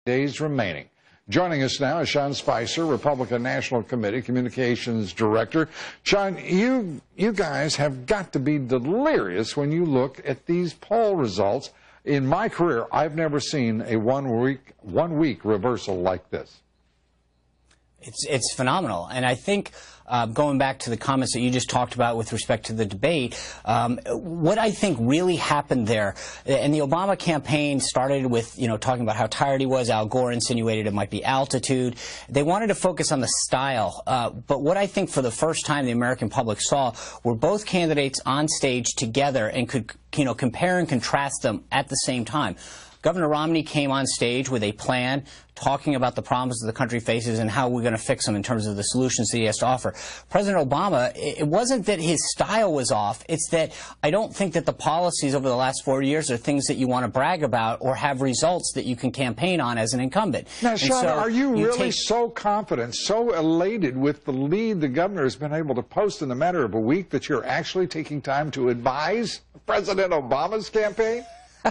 days remaining. Joining us now is Sean Spicer, Republican National Committee Communications Director. Sean, you guys have got to be delirious when you look at these poll results. In my career, I've never seen a one-week reversal like this. It's phenomenal. And I think going back to the comments that you just talked about with respect to the debate, what I think really happened there, and the Obama campaign started with, talking about how tired he was. Al Gore insinuated it might be altitude. They wanted to focus on the style. But what I think for the first time the American public saw were both candidates on stage together and could, compare and contrast them at the same time. Governor Romney came on stage with a plan talking about the problems that the country faces and how we're going to fix them in terms of the solutions that he has to offer. President Obama, it wasn't that his style was off. It's that I don't think that the policies over the last 4 years are things that you want to brag about or have results that you can campaign on as an incumbent. Now, Sean, are you really so confident, so elated with the lead the governor has been able to post in a matter of a week that you're actually taking time to advise President Obama's campaign?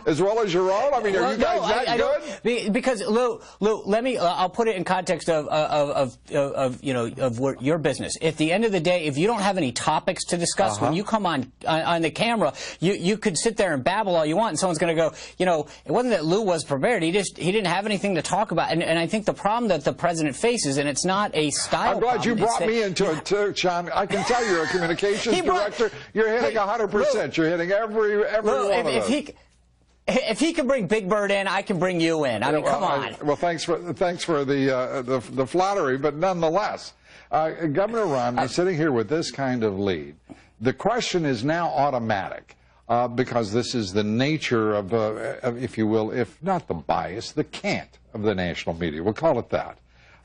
As well as your own? I mean, are you guys that good? Because Lou, let me. I'll put it in context of your business. At the end of the day, if you don't have any topics to discuss when you come on the camera, you could sit there and babble all you want, and someone's going to go, it wasn't that Lou was prepared. He didn't have anything to talk about. And I think the problem that the president faces, and it's not a style. I'm glad you brought me into it too, Sean. I can tell you're a communications director. You're hitting 100%. You're hitting every one of those. If he can bring Big Bird in, I can bring you in. I mean, come on. Well, thanks for the flattery, but nonetheless, Governor Romney sitting here with this kind of lead. The question is now automatic because this is the nature of, if you will, if not the bias, the cant of the national media. We'll call it that.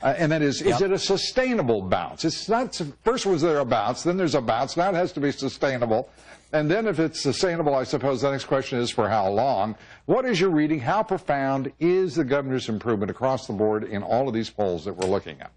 And that is it a sustainable bounce? It's not. First was there a bounce, then there's a bounce. Now it has to be sustainable. And then if it's sustainable, I suppose the next question is for how long. What is your reading? How profound is the governor's improvement across the board in all of these polls that we're looking at?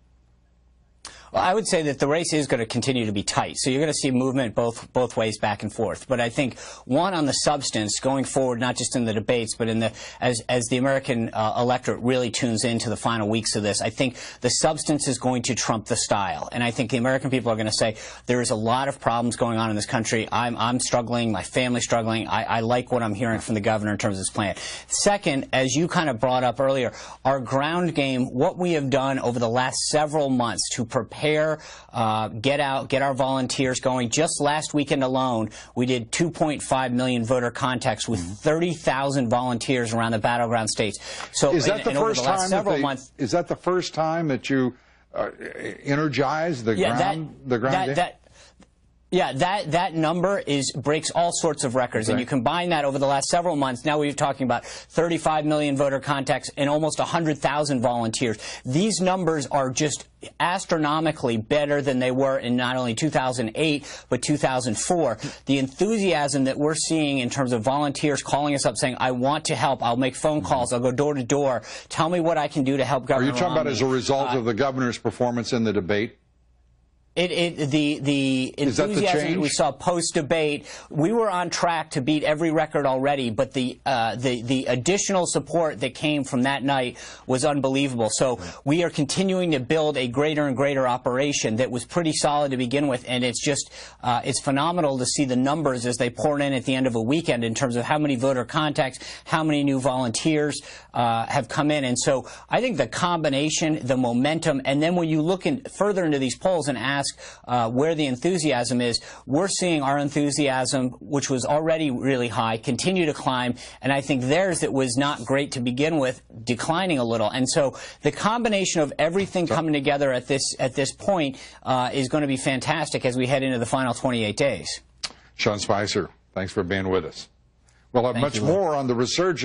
Well, I would say that the race is going to continue to be tight. So you're going to see movement both ways, back and forth. But I think, one, on the substance, going forward, not just in the debates, but in as the American electorate really tunes into the final weeks of this, I think the substance is going to trump the style. And I think the American people are going to say, there is a lot of problems going on in this country. I'm struggling. My family's struggling. I like what I'm hearing from the governor in terms of his plan. Second, as you kind of brought up earlier, our ground game, what we have done over the last several months to prepare, get our volunteers going. Just last weekend alone, we did 2.5 million voter contacts with 30,000 volunteers around the battleground states. So is that the first time that you energized the ground game? Yeah, that number breaks all sorts of records, and you combine that over the last several months. Now we're talking about 35 million voter contacts and almost 100,000 volunteers. These numbers are just astronomically better than they were in not only 2008 but 2004. The enthusiasm that we're seeing in terms of volunteers calling us up saying, "I want to help. I'll make phone calls. I'll go door to door. Tell me what I can do to help Governor Romney." Are you talking about as a result of the governor's performance in the debate? The enthusiasm that we saw post-debate, we were on track to beat every record already, but the additional support that came from that night was unbelievable. So we are continuing to build a greater and greater operation that was pretty solid to begin with, and it's just it's phenomenal to see the numbers as they pour in at the end of a weekend in terms of how many voter contacts, how many new volunteers have come in. And so I think the combination, the momentum, and then when you look further into these polls and ask where the enthusiasm is, we're seeing our enthusiasm, which was already really high, continue to climb, and I think theirs that was not great to begin with, declining a little. And so the combination of everything coming together at this point is going to be fantastic as we head into the final 28 days. Sean Spicer, thanks for being with us. We'll have much more on the resurgence